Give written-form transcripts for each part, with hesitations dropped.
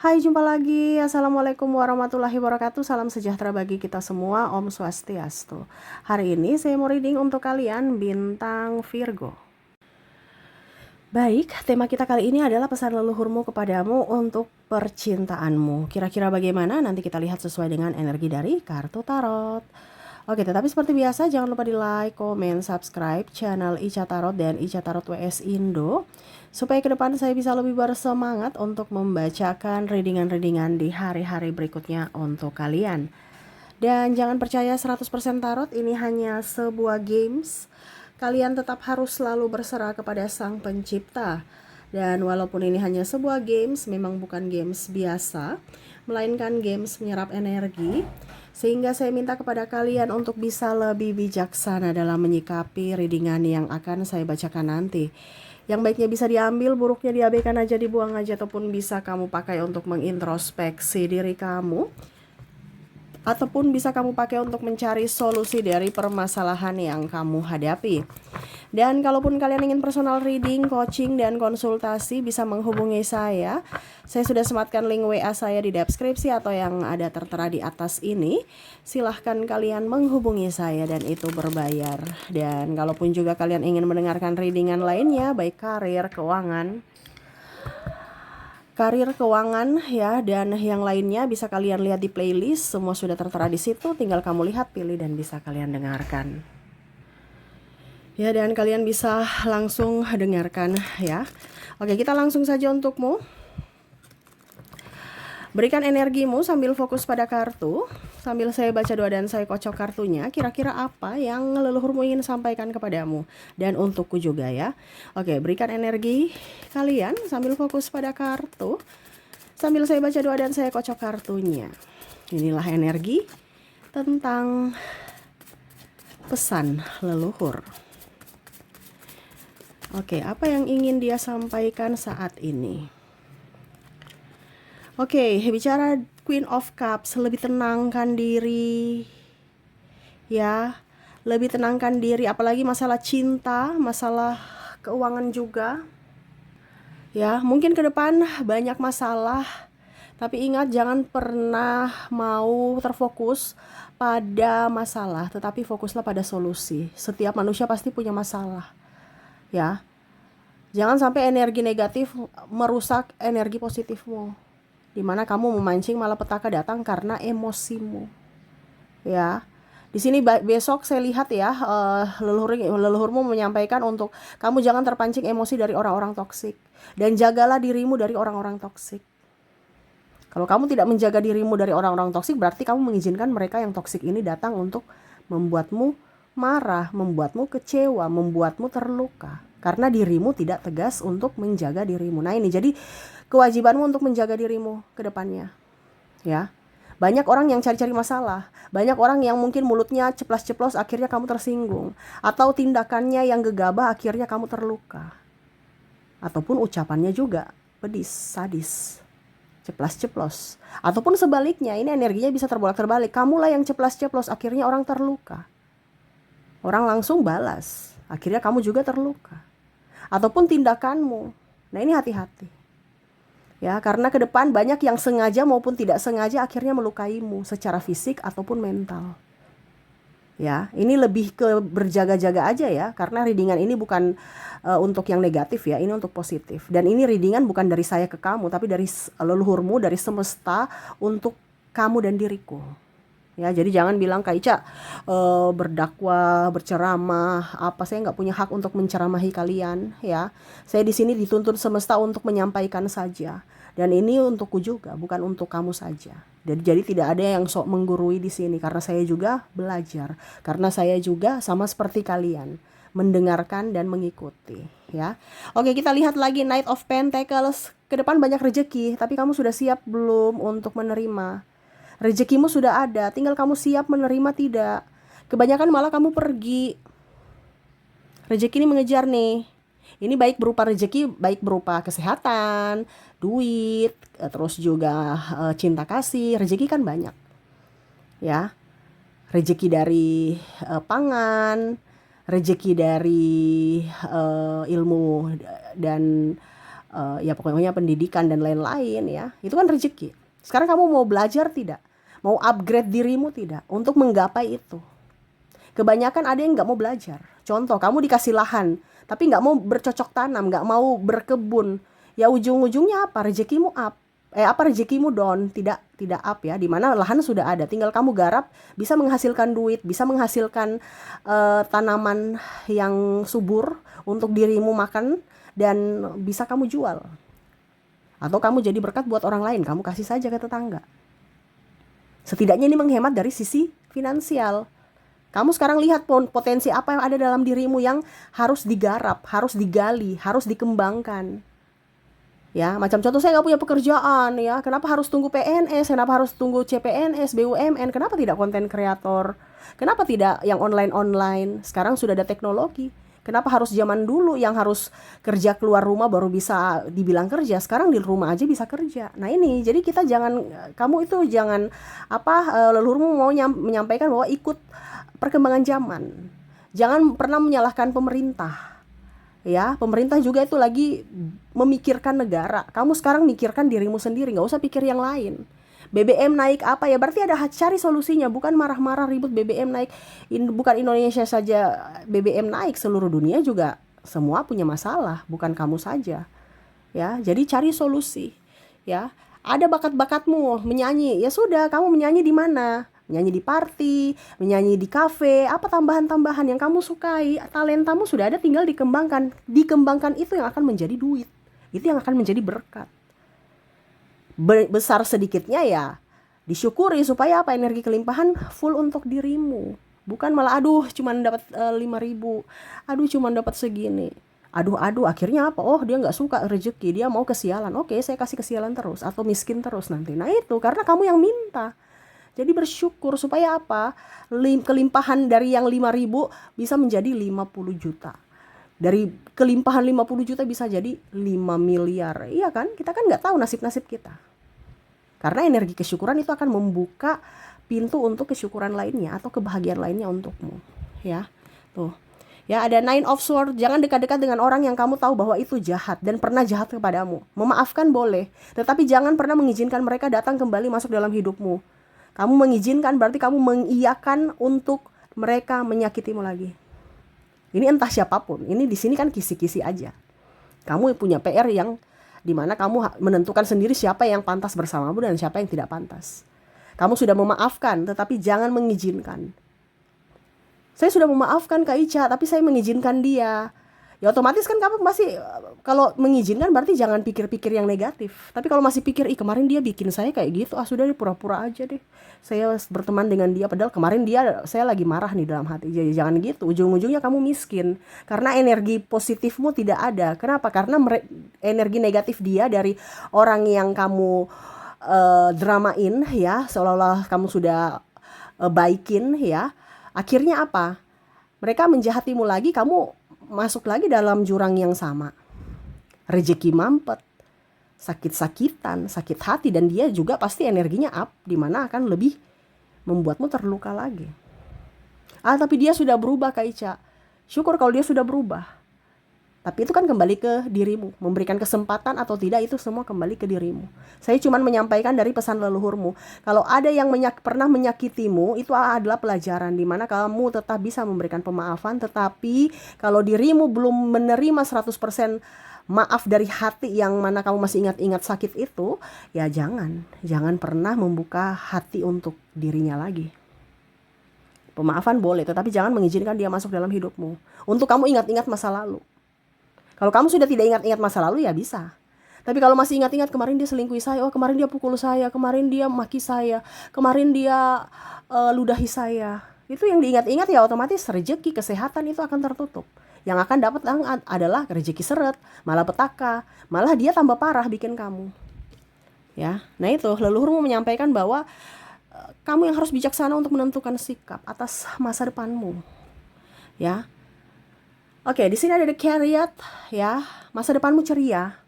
Hai, jumpa lagi. Assalamualaikum warahmatullahi wabarakatuh. Salam sejahtera bagi kita semua. Om Swastiastu. Hari ini saya mau reading untuk kalian bintang Virgo. Baik, tema kita kali ini adalah pesan leluhurmu kepadamu untuk percintaanmu. Kira-kira bagaimana? Nanti kita lihat sesuai dengan energi dari kartu tarot. Oke, tetapi seperti biasa jangan lupa di like, komen, subscribe channel Ica Tarot dan Ica Tarot WS Indo, supaya ke depan saya bisa lebih bersemangat untuk membacakan readingan-readingan di hari-hari berikutnya untuk kalian. Dan jangan percaya 100% tarot ini hanya sebuah games. Kalian tetap harus selalu berserah kepada Sang Pencipta. Dan walaupun ini hanya sebuah games, memang bukan games biasa, melainkan games menyerap energi. Sehingga saya minta kepada kalian untuk bisa lebih bijaksana dalam menyikapi readingan yang akan saya bacakan nanti. Yang baiknya bisa diambil, buruknya diabaikan aja, dibuang aja, ataupun bisa kamu pakai untuk mengintrospeksi diri kamu, ataupun bisa kamu pakai untuk mencari solusi dari permasalahan yang kamu hadapi. Dan kalaupun kalian ingin personal reading, coaching, dan konsultasi, bisa menghubungi saya. Saya sudah sematkan link WA saya di deskripsi atau yang ada tertera di atas ini. Silahkan kalian menghubungi saya dan itu berbayar. Dan kalaupun juga kalian ingin mendengarkan readingan lainnya, baik karir, keuangan ya, dan yang lainnya bisa kalian lihat di playlist. Semua sudah tertera di situ, tinggal kamu lihat, pilih, dan bisa kalian dengarkan. Ya, dan kalian bisa langsung dengarkan ya. Oke, kita langsung saja untukmu. Berikan energimu sambil fokus pada kartu. Sambil saya baca doa dan saya kocok kartunya, kira-kira apa yang leluhurmu ingin sampaikan kepadamu. Dan untukku juga ya. Oke, berikan energi kalian sambil fokus pada kartu. Sambil saya baca doa dan saya kocok kartunya. Inilah energi tentang pesan leluhur. Oke, apa yang ingin dia sampaikan saat ini? Oke, bicara Queen of Cups, lebih tenangkan diri. Ya, lebih tenangkan diri, apalagi masalah cinta, masalah keuangan juga. Ya, mungkin ke depan banyak masalah, tapi ingat jangan pernah mau terfokus pada masalah, tetapi fokuslah pada solusi. Setiap manusia pasti punya masalah. Ya. Jangan sampai energi negatif merusak energi positifmu, dimana kamu memancing malapetaka datang karena emosimu. Ya. Di sini besok saya lihat ya, leluhurmu menyampaikan untuk kamu jangan terpancing emosi dari orang-orang toksik, dan jagalah dirimu dari orang-orang toksik. Kalau kamu tidak menjaga dirimu dari orang-orang toksik, berarti kamu mengizinkan mereka yang toksik ini datang untuk membuatmu marah, membuatmu kecewa, membuatmu terluka. Karena dirimu tidak tegas untuk menjaga dirimu. Nah, ini jadi kewajibanmu untuk menjaga dirimu ke depannya. Ya. Banyak orang yang cari-cari masalah. Banyak orang yang mungkin mulutnya ceplas-ceplos, akhirnya kamu tersinggung. Atau tindakannya yang gegabah, akhirnya kamu terluka. Ataupun ucapannya juga pedis, sadis, ceplas-ceplos. Ataupun sebaliknya, ini energinya bisa terbolak-terbalik. Kamulah yang ceplas-ceplos, akhirnya orang terluka. Orang langsung balas, akhirnya kamu juga terluka. Ataupun tindakanmu. Nah, ini hati-hati. Ya, karena ke depan banyak yang sengaja maupun tidak sengaja akhirnya melukaimu secara fisik ataupun mental. Ya, ini lebih ke berjaga-jaga aja ya, karena readingan ini bukan untuk yang negatif ya, ini untuk positif. Dan ini readingan bukan dari saya ke kamu, tapi dari leluhurmu, dari semesta untuk kamu dan diriku. Ya, jadi jangan bilang Kak Ica berdakwah, berceramah, apa, saya nggak punya hak untuk menceramahi kalian ya. Saya di sini dituntun semesta untuk menyampaikan saja. Dan ini untukku juga, bukan untuk kamu saja. Jadi tidak ada yang sok menggurui di sini, karena saya juga belajar. Karena saya juga sama seperti kalian, mendengarkan dan mengikuti ya. Oke, kita lihat lagi Knight of Pentacles. Ke depan banyak rezeki, tapi kamu sudah siap belum untuk menerima? Rezekimu sudah ada, tinggal kamu siap menerima tidak. Kebanyakan malah kamu pergi. Rezeki ini mengejar nih. Ini baik berupa rezeki, baik berupa kesehatan, duit, terus juga cinta kasih. Rezeki kan banyak. Ya. Rezeki dari pangan, rezeki dari ilmu dan ya pokoknya pendidikan dan lain-lain ya. Itu kan rezeki. Sekarang kamu mau belajar tidak? Mau upgrade dirimu tidak? Untuk menggapai itu. Kebanyakan ada yang nggak mau belajar. Contoh, kamu dikasih lahan, tapi nggak mau bercocok tanam, nggak mau berkebun. Ya ujung-ujungnya apa? Rezekimu up. Rezekimu down, tidak up ya. Dimana lahan sudah ada, tinggal kamu garap, bisa menghasilkan duit, bisa menghasilkan tanaman yang subur untuk dirimu makan dan bisa kamu jual. Atau kamu jadi berkat buat orang lain, kamu kasih saja ke tetangga. Setidaknya ini menghemat dari sisi finansial. Kamu sekarang lihat potensi apa yang ada dalam dirimu yang harus digarap, harus digali, harus dikembangkan. Ya, macam contoh saya nggak punya pekerjaan ya, kenapa harus tunggu PNS, kenapa harus tunggu CPNS, BUMN, kenapa tidak konten kreator, kenapa tidak yang online-online, sekarang sudah ada teknologi. Kenapa harus zaman dulu yang harus kerja keluar rumah baru bisa dibilang kerja, sekarang di rumah aja bisa kerja. Nah ini, jadi kita jangan, kamu itu jangan leluhurmu mau menyampaikan bahwa ikut perkembangan zaman. Jangan pernah menyalahkan pemerintah. Ya, pemerintah juga itu lagi memikirkan negara. Kamu sekarang mikirkan dirimu sendiri, nggak usah pikir yang lain. BBM naik apa ya, berarti ada cari solusinya, bukan marah-marah ribut BBM naik. Bukan Indonesia saja BBM naik, seluruh dunia juga semua punya masalah, bukan kamu saja. Ya, jadi cari solusi. Ya, ada bakat-bakatmu menyanyi, ya sudah, kamu menyanyi di mana? Menyanyi di party, menyanyi di kafe, apa tambahan-tambahan yang kamu sukai, talentamu sudah ada, tinggal dikembangkan. Dikembangkan itu yang akan menjadi duit, itu yang akan menjadi berkat. Besar sedikitnya ya disyukuri, supaya apa, energi kelimpahan full untuk dirimu, bukan malah aduh cuman dapat 5.000, aduh cuman dapat segini, aduh akhirnya apa, oh dia nggak suka rezeki, dia mau kesialan, oke saya kasih kesialan terus atau miskin terus nanti. Nah itu karena kamu yang minta. Jadi bersyukur supaya apa, kelimpahan dari yang 5.000 bisa menjadi 50 juta, dari kelimpahan 50 juta bisa jadi 5 miliar. Iya kan, kita kan nggak tahu nasib-nasib kita. Karena energi kesyukuran itu akan membuka pintu untuk kesyukuran lainnya atau kebahagiaan lainnya untukmu. Ya, tuh. Ya, ada Nine of Swords. Jangan dekat-dekat dengan orang yang kamu tahu bahwa itu jahat dan pernah jahat kepadamu. Memaafkan boleh, tetapi jangan pernah mengizinkan mereka datang kembali masuk dalam hidupmu. Kamu mengizinkan berarti kamu mengiyakan untuk mereka menyakitimu lagi. Ini entah siapapun. Ini di sini kan kisi-kisi aja. Kamu punya PR yang dimana kamu menentukan sendiri siapa yang pantas bersamamu dan siapa yang tidak pantas. Kamu sudah memaafkan, tetapi jangan mengizinkan. Saya sudah memaafkan Kak Ica, tapi saya mengizinkan dia. Ya otomatis kan kamu masih, kalau mengizinkan berarti jangan pikir-pikir yang negatif. Tapi kalau masih pikir, kemarin dia bikin saya kayak gitu, sudah deh pura-pura aja deh. Saya berteman dengan dia, padahal kemarin saya lagi marah nih dalam hati. Jadi jangan gitu, ujung-ujungnya kamu miskin. Karena energi positifmu tidak ada. Kenapa? Karena energi negatif dia dari orang yang kamu dramain ya, seolah-olah kamu sudah baikin ya. Akhirnya apa? Mereka menjahatimu lagi, kamu masuk lagi dalam jurang yang sama. Rezeki mampet, sakit-sakitan, sakit hati, dan dia juga pasti energinya up, dimana akan lebih membuatmu terluka lagi. Tapi dia sudah berubah Kak Ica. Syukur kalau dia sudah berubah. Tapi itu kan kembali ke dirimu. Memberikan kesempatan atau tidak itu semua kembali ke dirimu. Saya cuma menyampaikan dari pesan leluhurmu. Kalau ada yang pernah menyakitimu, itu adalah pelajaran dimana kamu tetap bisa memberikan pemaafan. Tetapi kalau dirimu belum menerima 100% maaf dari hati yang mana kamu masih ingat-ingat sakit itu, ya jangan pernah membuka hati untuk dirinya lagi. Pemaafan boleh, tetapi jangan mengizinkan dia masuk dalam hidupmu untuk kamu ingat-ingat masa lalu. Kalau kamu sudah tidak ingat-ingat masa lalu ya bisa. Tapi kalau masih ingat-ingat kemarin dia selingkuhi saya, kemarin dia pukul saya, kemarin dia maki saya, kemarin dia ludahi saya, itu yang diingat-ingat ya otomatis rezeki, kesehatan itu akan tertutup. Yang akan dapat adalah rezeki seret, malah petaka, malah dia tambah parah bikin kamu. Ya, nah itu leluhurmu menyampaikan bahwa kamu yang harus bijaksana untuk menentukan sikap atas masa depanmu. Ya. Oke, di sini ada The Chariot ya. Masa depanmu ceria.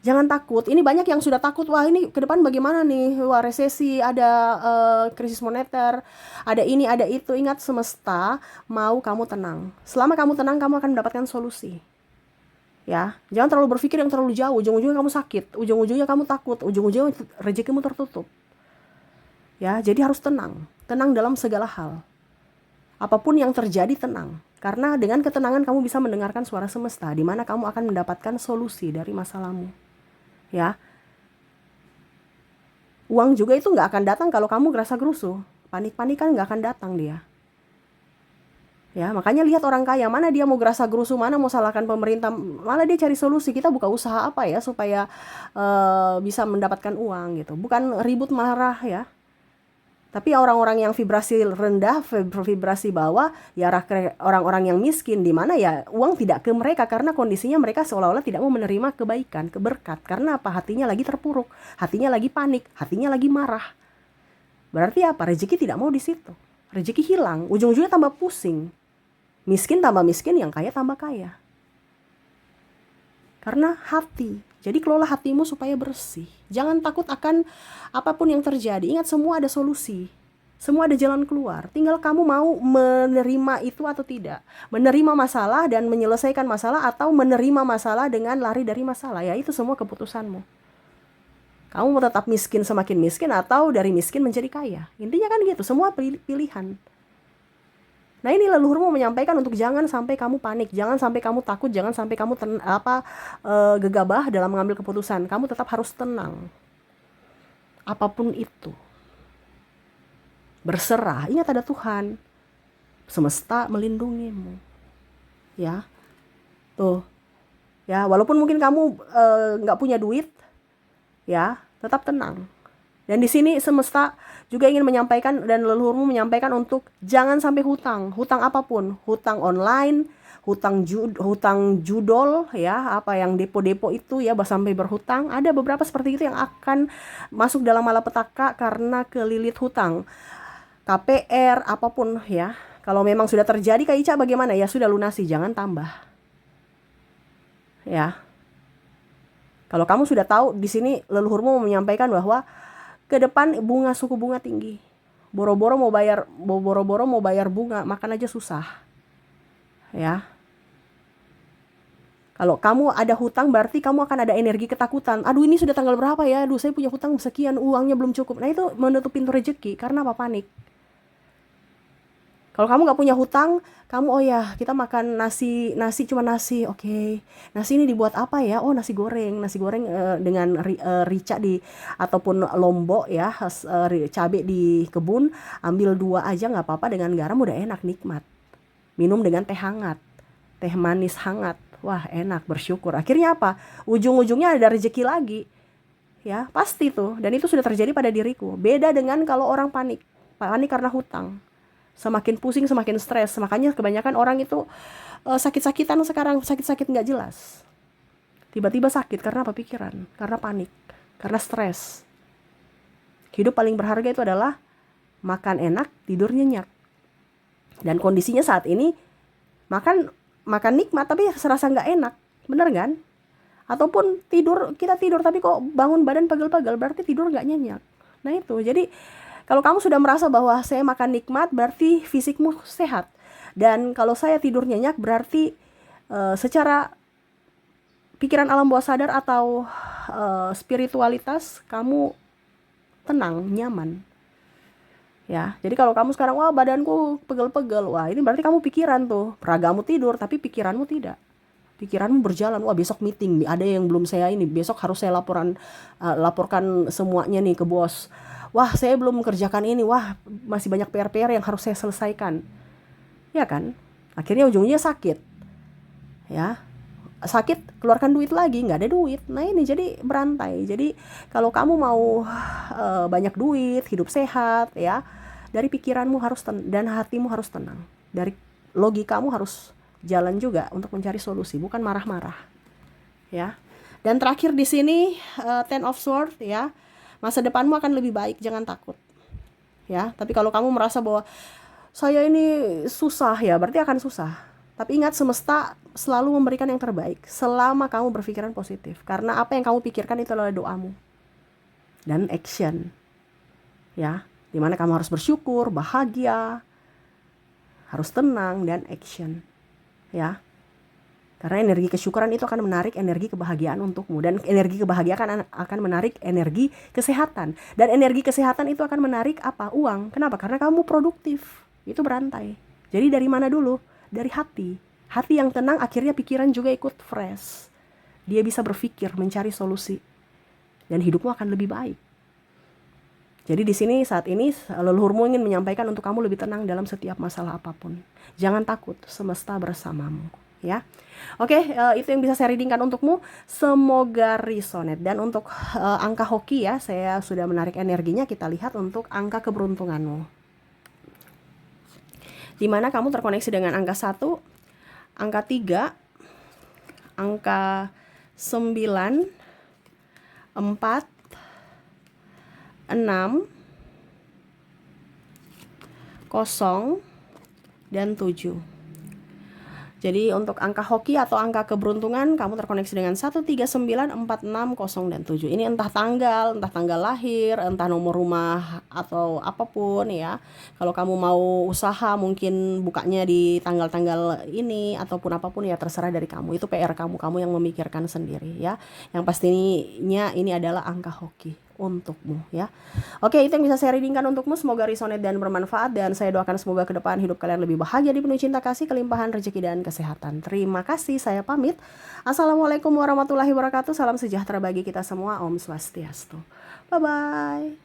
Jangan takut. Ini banyak yang sudah takut. Wah, ini ke depan bagaimana nih? Wah, resesi, ada krisis moneter, ada ini, ada itu. Ingat, semesta mau kamu tenang. Selama kamu tenang, kamu akan mendapatkan solusi. Ya, jangan terlalu berpikir yang terlalu jauh. Ujung-ujungnya kamu sakit, ujung-ujungnya kamu takut, ujung-ujungnya rezekimu tertutup. Ya, jadi harus tenang. Tenang dalam segala hal. Apapun yang terjadi, tenang. Karena dengan ketenangan kamu bisa mendengarkan suara semesta, di mana kamu akan mendapatkan solusi dari masalahmu. Ya, uang juga itu nggak akan datang kalau kamu gerasa gerusu. Panik-panikan nggak akan datang dia. Ya, makanya lihat orang kaya, mana dia mau gerasa gerusu, mana mau salahkan pemerintah, malah dia cari solusi. Kita buka usaha apa ya supaya bisa mendapatkan uang gitu. Bukan ribut marah ya. Tapi orang-orang yang vibrasi rendah, vibrasi bawah, ya orang-orang yang miskin, di mana ya uang tidak ke mereka karena kondisinya mereka seolah-olah tidak mau menerima kebaikan, keberkat. Karena apa? Hatinya lagi terpuruk, hatinya lagi panik, hatinya lagi marah. Berarti apa? Rezeki tidak mau di situ. Rezeki hilang, ujung-ujungnya tambah pusing. Miskin tambah miskin, yang kaya tambah kaya. Karena hati. Jadi kelola hatimu supaya bersih. Jangan takut akan apapun yang terjadi. Ingat, semua ada solusi. Semua ada jalan keluar. Tinggal kamu mau menerima itu atau tidak. Menerima masalah dan menyelesaikan masalah, atau menerima masalah dengan lari dari masalah. Ya, itu semua keputusanmu. Kamu mau tetap miskin semakin miskin, atau dari miskin menjadi kaya. Intinya kan gitu. Semua pilihan. Nah, ini leluhurmu menyampaikan untuk jangan sampai kamu panik, jangan sampai kamu takut, jangan sampai kamu gegabah dalam mengambil keputusan. Kamu tetap harus tenang. Apapun itu. Berserah. Ingat, ada Tuhan. Semesta melindungimu. Ya. Tuh. Ya, walaupun mungkin kamu nggak punya duit, ya, tetap tenang. Dan di sini semesta juga ingin menyampaikan, dan leluhurmu menyampaikan untuk jangan sampai hutang. Hutang apapun, hutang online, hutang judol, ya, apa yang depo-depo itu ya, sampai berhutang. Ada beberapa seperti itu yang akan masuk dalam malapetaka karena kelilit hutang. KPR apapun ya. Kalau memang sudah terjadi, Kak Ica bagaimana? Ya sudah, lunasi, jangan tambah. Ya. Kalau kamu sudah tahu, di sini leluhurmu menyampaikan bahwa ke depan suku bunga tinggi. Boro-boro mau bayar bunga, makan aja susah. Ya. Kalau kamu ada hutang, berarti kamu akan ada energi ketakutan. Aduh, ini sudah tanggal berapa ya? Aduh, saya punya hutang sekian, uangnya belum cukup. Nah, itu menutup pintu rezeki. Karena apa? Panik. Kalau kamu nggak punya hutang, kamu, oh ya, kita makan nasi cuma nasi, oke. Nasi ini dibuat apa ya? Oh, nasi goreng dengan rica ataupun lombok ya, cabai di kebun, ambil 2 aja nggak apa-apa, dengan garam udah enak, nikmat. Minum dengan teh hangat, teh manis hangat, wah enak, bersyukur. Akhirnya apa? Ujung-ujungnya ada rezeki lagi, ya pasti tuh. Dan itu sudah terjadi pada diriku. Beda dengan kalau orang panik karena hutang. Semakin pusing, semakin stres. Makanya kebanyakan orang itu sakit-sakitan sekarang, sakit-sakit nggak jelas. Tiba-tiba sakit karena apa? Pikiran, karena panik, karena stres. Hidup paling berharga itu adalah makan enak, tidur nyenyak. Dan kondisinya saat ini makan nikmat tapi serasa nggak enak, bener kan? Ataupun kita tidur tapi kok bangun badan pegel-pegel, berarti tidur nggak nyenyak. Nah itu, jadi kalau kamu sudah merasa bahwa saya makan nikmat, berarti fisikmu sehat. Dan kalau saya tidur nyenyak, berarti secara pikiran alam bawah sadar atau spiritualitas, kamu tenang, nyaman. Ya, jadi kalau kamu sekarang, wah badanku pegel-pegel, wah ini berarti kamu pikiran tuh. Ragamu tidur, tapi pikiranmu tidak. Pikiranmu berjalan, wah besok meeting, ada yang belum saya ini, besok harus saya laporkan semuanya nih ke bos. Wah, saya belum mengerjakan ini. Wah, masih banyak PR-PR yang harus saya selesaikan. Ya kan? Akhirnya ujungnya sakit. Ya. Sakit, keluarkan duit lagi, nggak ada duit. Nah, ini jadi berantai. Jadi, kalau kamu mau banyak duit, hidup sehat, ya, dari pikiranmu dan hatimu harus tenang. Dari logikamu harus jalan juga untuk mencari solusi, bukan marah-marah. Ya. Dan terakhir di sini Ten of Swords, ya. Masa depanmu akan lebih baik, jangan takut. Ya, tapi kalau kamu merasa bahwa saya ini susah, ya berarti akan susah. Tapi ingat, semesta selalu memberikan yang terbaik selama kamu berpikiran positif. Karena apa yang kamu pikirkan itu adalah doamu. Dan action. Ya, dimana kamu harus bersyukur, bahagia, harus tenang, dan action. Ya. Karena energi kesyukuran itu akan menarik energi kebahagiaan untukmu. Dan energi kebahagiaan akan menarik energi kesehatan. Dan energi kesehatan itu akan menarik apa? Uang. Kenapa? Karena kamu produktif. Itu berantai. Jadi dari mana dulu? Dari hati. Hati yang tenang akhirnya pikiran juga ikut fresh. Dia bisa berpikir, mencari solusi. Dan hidupmu akan lebih baik. Jadi di sini saat ini leluhurmu ingin menyampaikan untuk kamu lebih tenang dalam setiap masalah apapun. Jangan takut, semesta bersamamu. Ya, oke, itu yang bisa saya readingkan untukmu. Semoga resonate. Dan untuk angka hoki ya, saya sudah menarik energinya. Kita lihat untuk angka keberuntunganmu. Dimana kamu terkoneksi dengan angka 1, angka 3, angka 9, 4, 6, 0, dan 7. Jadi untuk angka hoki atau angka keberuntungan kamu terkoneksi dengan 1, 3, 9, 4, 6, 0, dan 7. Ini entah tanggal lahir, entah nomor rumah atau apapun ya. Kalau kamu mau usaha mungkin bukanya di tanggal-tanggal ini ataupun apapun ya, terserah dari kamu. Itu PR kamu yang memikirkan sendiri ya. Yang pastinya ini adalah angka hoki untukmu ya. Oke, itu yang bisa saya readingkan untukmu. Semoga resonate dan bermanfaat, dan saya doakan semoga ke depan hidup kalian lebih bahagia, dipenuhi cinta kasih, kelimpahan rezeki dan kesehatan. Terima kasih, saya pamit. Assalamualaikum warahmatullahi wabarakatuh. Salam sejahtera bagi kita semua. Om Swastiastu. Bye bye.